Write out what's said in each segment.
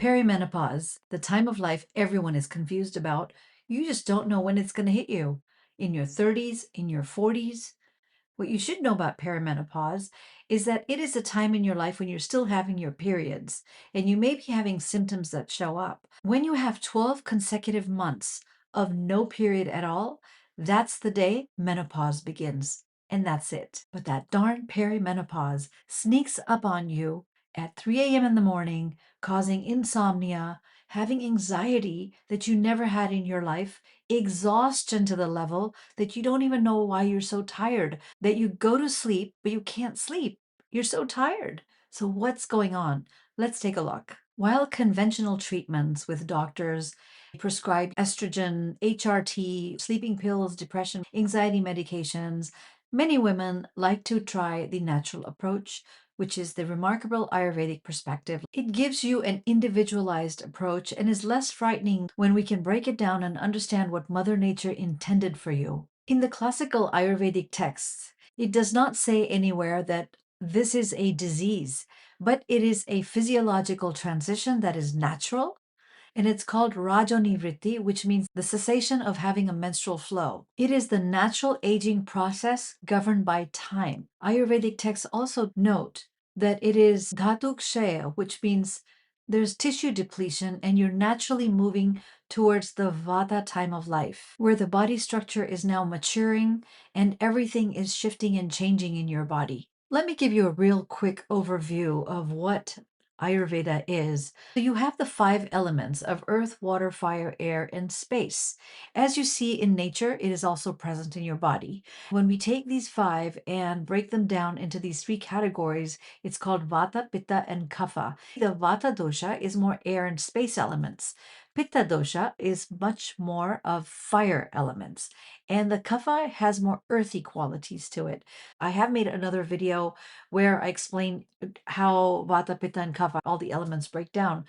Perimenopause, the time of life everyone is confused about. You just don't know when it's going to hit you. In your 30s, in your 40s. What you should know about perimenopause is that it is a time in your life when you're still having your periods and you may be having symptoms that show up. When you have 12 consecutive months of no period at all, that's the day menopause begins. And that's it. But that darn perimenopause sneaks up on you at 3 a.m. in the morning, causing insomnia, having anxiety that you never had in your life, exhaustion to the level that you don't even know why you're so tired, that you go to sleep, but you can't sleep. You're so tired. So, what's going on? Let's take a look. While conventional treatments with doctors prescribe estrogen, HRT, sleeping pills, depression, anxiety medications, many women like to try the natural approach, which is the remarkable Ayurvedic perspective. It gives you an individualized approach and is less frightening when we can break it down and understand what Mother Nature intended for you. In the classical Ayurvedic texts, it does not say anywhere that this is a disease, but it is a physiological transition that is natural, and it's called Rajonivritti, which means the cessation of having a menstrual flow. It is the natural aging process governed by time. Ayurvedic texts also note that it is dhatu kshaya, which means there's tissue depletion and you're naturally moving towards the Vata time of life, where the body structure is now maturing and everything is shifting and changing in your body. Let me give you a real quick overview of what Ayurveda is. So you have the five elements of earth, water, fire, air, and space. As you see in nature, it is also present in your body. When we take these five and break them down into these three categories, it's called Vata, Pitta, and Kapha. The Vata dosha is more air and space elements. Pitta dosha is much more of fire elements, and the Kapha has more earthy qualities to it. I have made another video where I explain how Vata, Pitta, and Kapha, all the elements break down.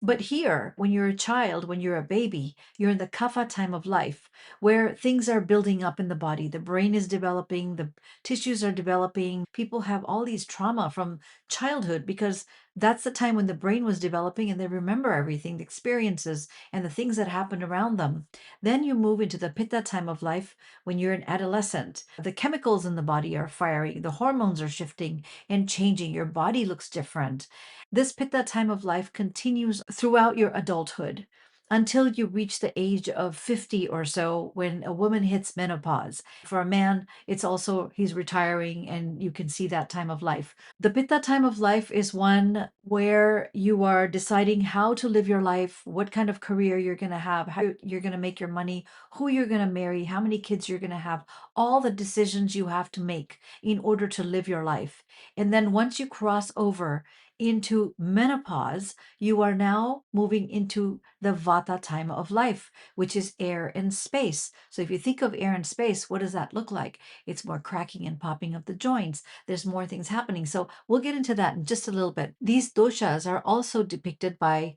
But here, when you're a child, when you're a baby, you're in the kapha time of life where things are building up in the body. The brain is developing, the tissues are developing. People have all these trauma from childhood because that's the time when the brain was developing and they remember everything, the experiences and the things that happened around them. Then you move into the pitta time of life when you're an adolescent. The chemicals in the body are firing, the hormones are shifting and changing. Your body looks different. This pitta time of life continues throughout your adulthood until you reach the age of 50 or so when a woman hits menopause. For a man, it's also he's retiring and you can see that time of life. The pitta time of life is one where you are deciding how to live your life, what kind of career you're going to have, how you're going to make your money, who you're going to marry, how many kids you're going to have, all the decisions you have to make in order to live your life. And then once you cross over into menopause, you are now moving into the Vata time of life, which is air and space. So if you think of air and space, what does that look like? It's more cracking and popping of the joints. There's more things happening. So we'll get into that in just a little bit. These doshas are also depicted by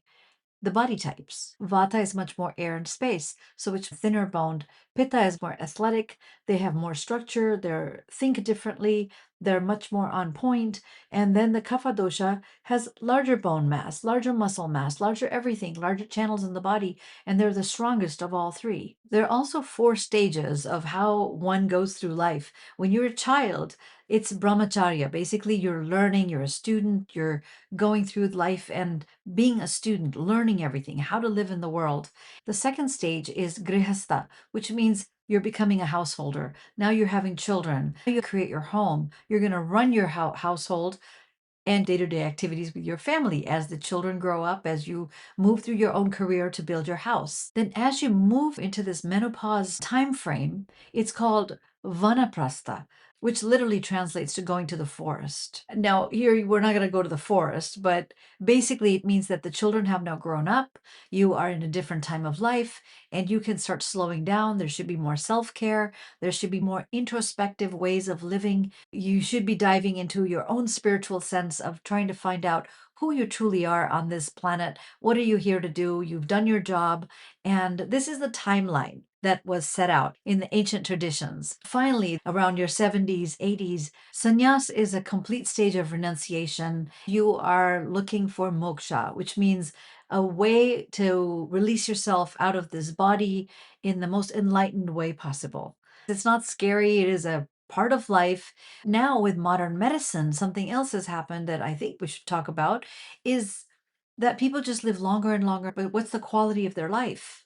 the body types. Vata is much more air and space, so it's thinner boned. Pitta is more athletic. They have more structure. They think differently. They're much more on point. And then the Kapha dosha has larger bone mass, larger muscle mass, larger everything, larger channels in the body, and they're the strongest of all three. There are also four stages of how one goes through life. When you're a child, it's brahmacharya. Basically, you're learning, you're a student, you're going through life and being a student, learning everything, how to live in the world. The second stage is grihastha, which means you're becoming a householder. Now you're having children. You create your home. You're going to run your household and day-to-day activities with your family as the children grow up, as you move through your own career to build your house. Then as you move into this menopause time frame, it's called vanaprastha, which literally translates to going to the forest. Now, here we're not going to go to the forest, but basically it means that the children have now grown up, you are in a different time of life, and you can start slowing down. There should be more self-care, there should be more introspective ways of living. You should be diving into your own spiritual sense of trying to find out who you truly are on this planet. What are you here to do? You've done your job. And this is the timeline that was set out in the ancient traditions. Finally, around your 70s, 80s, sannyas is a complete stage of renunciation. You are looking for moksha, which means a way to release yourself out of this body in the most enlightened way possible. It's not scary, it is a part of life. Now, with modern medicine, something else has happened that I think we should talk about is that people just live longer and longer, but what's the quality of their life?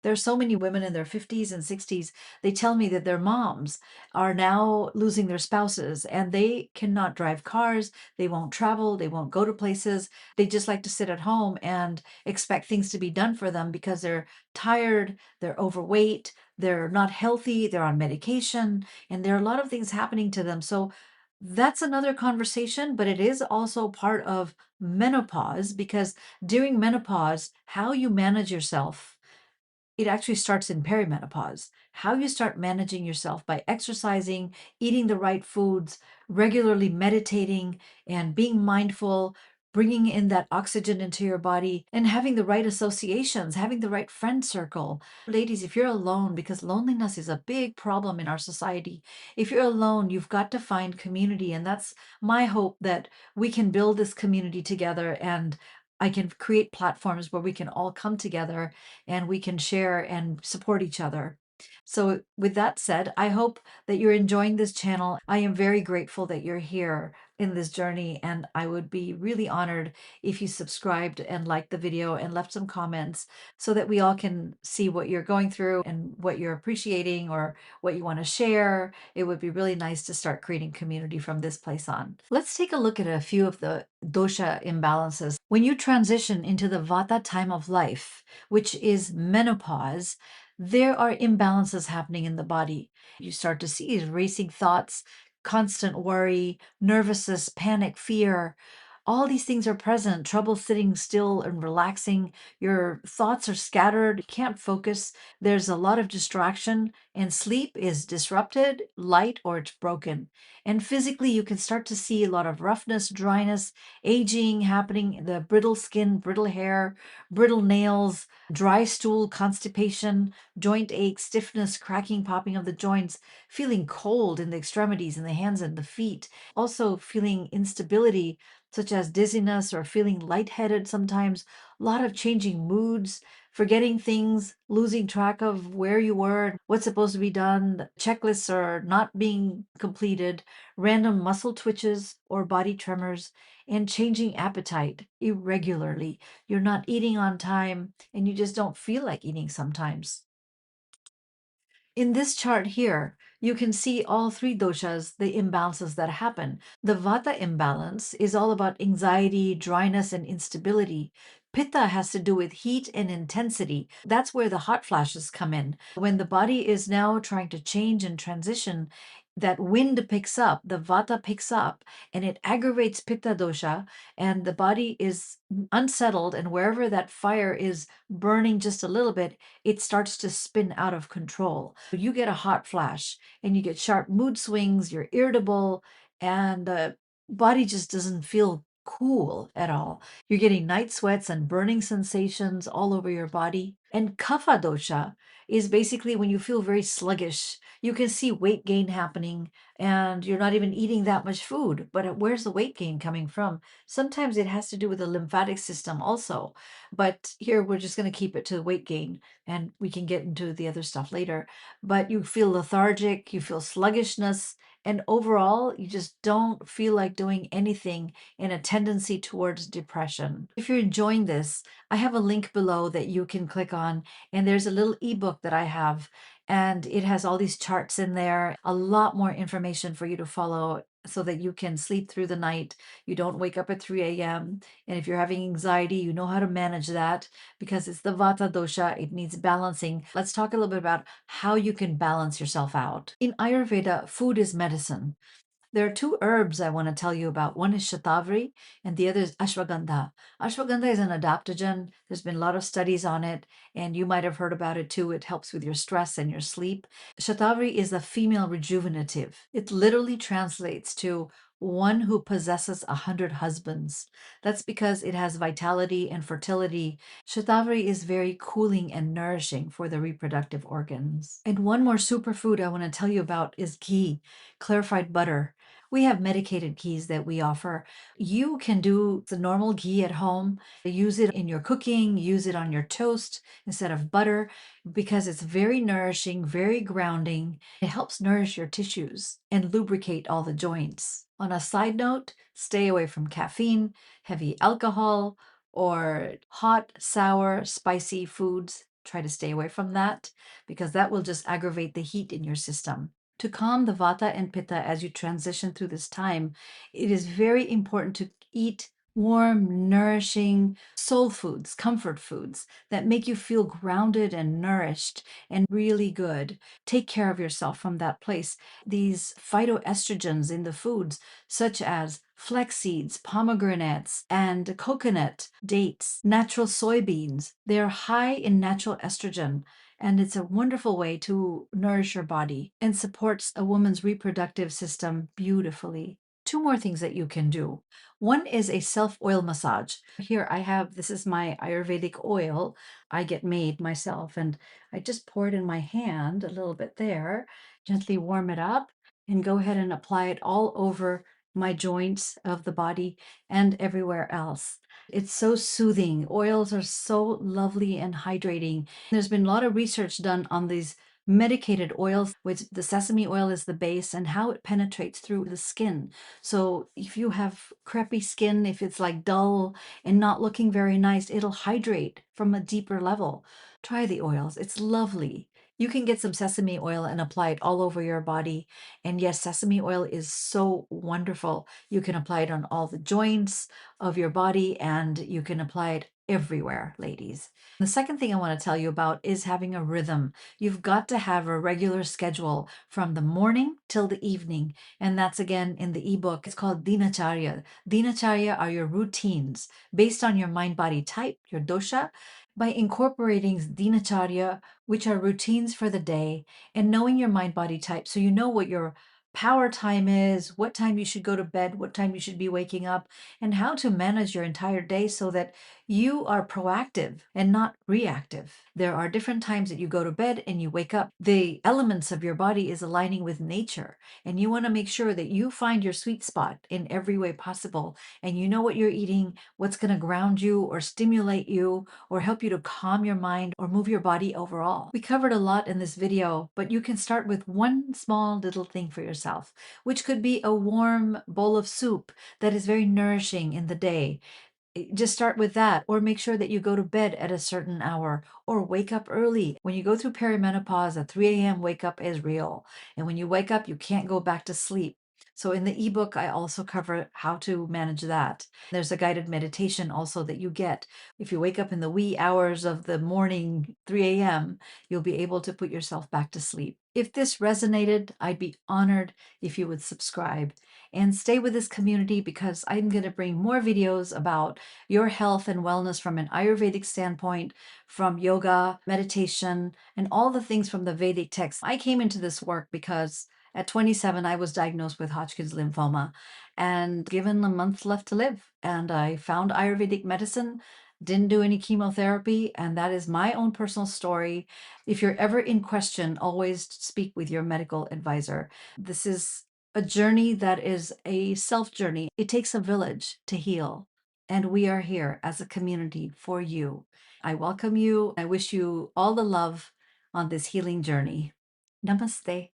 There's so many women in their 50s and 60s. They tell me that their moms are now losing their spouses and they cannot drive cars. They won't travel. They won't go to places. They just like to sit at home and expect things to be done for them because they're tired, they're overweight, they're not healthy, they're on medication, and there are a lot of things happening to them. So that's another conversation, but it is also part of menopause because during menopause, how you manage yourself, it actually starts in perimenopause. How you start managing yourself by exercising, eating the right foods, regularly meditating, and being mindful, bringing in that oxygen into your body, and having the right associations, having the right friend circle. Ladies, if you're alone, because loneliness is a big problem in our society, if you're alone, you've got to find community. And that's my hope, that we can build this community together and I can create platforms where we can all come together and we can share and support each other. So, with that said, I hope that you're enjoying this channel. I am very grateful that you're here in this journey, and I would be really honored if you subscribed and liked the video and left some comments so that we all can see what you're going through and what you're appreciating or what you want to share. It would be really nice to start creating community from this place on. Let's take a look at a few of the dosha imbalances. When you transition into the Vata time of life, which is menopause, there are imbalances happening in the body. You start to see racing thoughts, constant worry, nervousness, panic, fear. All these things are present, trouble sitting still and relaxing. Your thoughts are scattered, you can't focus. There's a lot of distraction, and sleep is disrupted, light, or it's broken. And physically, you can start to see a lot of roughness, dryness, aging happening, the brittle skin, brittle hair, brittle nails, dry stool, constipation, joint ache, stiffness, cracking, popping of the joints, feeling cold in the extremities, in the hands and the feet, also feeling instability, such as dizziness or feeling lightheaded sometimes, a lot of changing moods, forgetting things, losing track of where you were, what's supposed to be done, checklists are not being completed, random muscle twitches or body tremors, and changing appetite irregularly. You're not eating on time and you just don't feel like eating sometimes. In this chart here, you can see all three doshas, the imbalances that happen. The Vata imbalance is all about anxiety, dryness, and instability. Pitta has to do with heat and intensity. That's where the hot flashes come in. When the body is now trying to change and transition, that wind picks up, the Vata picks up, and it aggravates Pitta dosha, and the body is unsettled. And wherever that fire is burning just a little bit, it starts to spin out of control. You get a hot flash and you get sharp mood swings, you're irritable, and the body just doesn't feel cool at all. You're getting night sweats and burning sensations all over your body. And Kapha dosha is basically when you feel very sluggish. You can see weight gain happening and you're not even eating that much food. But where's the weight gain coming from? Sometimes it has to do with the lymphatic system also. But here we're just going to keep it to weight gain and we can get into the other stuff later. But you feel lethargic, you feel sluggishness, and overall, you just don't feel like doing anything, and a tendency towards depression. If you're enjoying this, I have a link below that you can click on, and there's a little ebook that I have, and it has all these charts in there, a lot more information for you to follow so that you can sleep through the night. You don't wake up at 3 a.m. And if you're having anxiety, you know how to manage that because it's the Vata dosha. It needs balancing. Let's talk a little bit about how you can balance yourself out. In Ayurveda, food is medicine. There are two herbs I want to tell you about. One is shatavari and the other is ashwagandha. Ashwagandha is an adaptogen. There's been a lot of studies on it, and you might have heard about it too. It helps with your stress and your sleep. Shatavari is a female rejuvenative. It literally translates to one who possesses 100 husbands. That's because it has vitality and fertility. Shatavari is very cooling and nourishing for the reproductive organs. And one more superfood I want to tell you about is ghee, clarified butter. We have medicated ghees that we offer. You can do the normal ghee at home, use it in your cooking, use it on your toast instead of butter because it's very nourishing, very grounding. It helps nourish your tissues and lubricate all the joints. On a side note, stay away from caffeine, heavy alcohol, or hot, sour, spicy foods. Try to stay away from that because that will just aggravate the heat in your system. To calm the Vata and Pitta as you transition through this time, it is very important to eat warm, nourishing soul foods, comfort foods that make you feel grounded and nourished and really good. Take care of yourself from that place. These phytoestrogens in the foods, such as flax seeds, pomegranates, and coconut, dates, natural soybeans, they are high in natural estrogen. And it's a wonderful way to nourish your body and supports a woman's reproductive system beautifully. Two more things that you can do. One is a self-oil massage. Here I have, this is my Ayurvedic oil I get made myself, and I just pour it in my hand a little bit there, gently warm it up, and go ahead and apply it all over my joints of the body and everywhere else. It's so soothing. Oils are so lovely and hydrating. There's been a lot of research done on these medicated oils, which the sesame oil is the base, and how it penetrates through the skin. So if you have crappy skin, if it's like dull and not looking very nice, it'll hydrate from a deeper level. Try the oils. It's lovely. You can get some sesame oil and apply it all over your body. And yes, sesame oil is so wonderful. You can apply it on all the joints of your body and you can apply it everywhere, ladies. The second thing I want to tell you about is having a rhythm. You've got to have a regular schedule from the morning till the evening. And that's again in the ebook. It's called Dinacharya. Dinacharya are your routines based on your mind body type, your dosha. By incorporating Dinacharya, which are routines for the day, and knowing your mind body type so you know what your power time is, what time you should go to bed, what time you should be waking up, and how to manage your entire day so that you are proactive and not reactive. There are different times that you go to bed and you wake up. The elements of your body is aligning with nature, and you want to make sure that you find your sweet spot in every way possible, and you know what you're eating, what's going to ground you or stimulate you or help you to calm your mind or move your body overall. We covered a lot in this video, but you can start with one small little thing for yourself, which could be a warm bowl of soup that is very nourishing in the day. Just start with that, or make sure that you go to bed at a certain hour or wake up early. When you go through perimenopause, a 3 a.m. wake up is real. And when you wake up, you can't go back to sleep. So in the ebook, I also cover how to manage that. There's a guided meditation also that you get. If you wake up in the wee hours of the morning, 3 a.m., you'll be able to put yourself back to sleep. If this resonated, I'd be honored if you would subscribe and stay with this community because I'm going to bring more videos about your health and wellness from an Ayurvedic standpoint, from yoga, meditation, and all the things from the Vedic texts. I came into this work because at 27, I was diagnosed with Hodgkin's lymphoma and given a month left to live. And I found Ayurvedic medicine, didn't do any chemotherapy, and that is my own personal story. If you're ever in question, always speak with your medical advisor. This is a journey that is a self journey. It takes a village to heal, and we are here as a community for you. I welcome you. I wish you all the love on this healing journey. Namaste.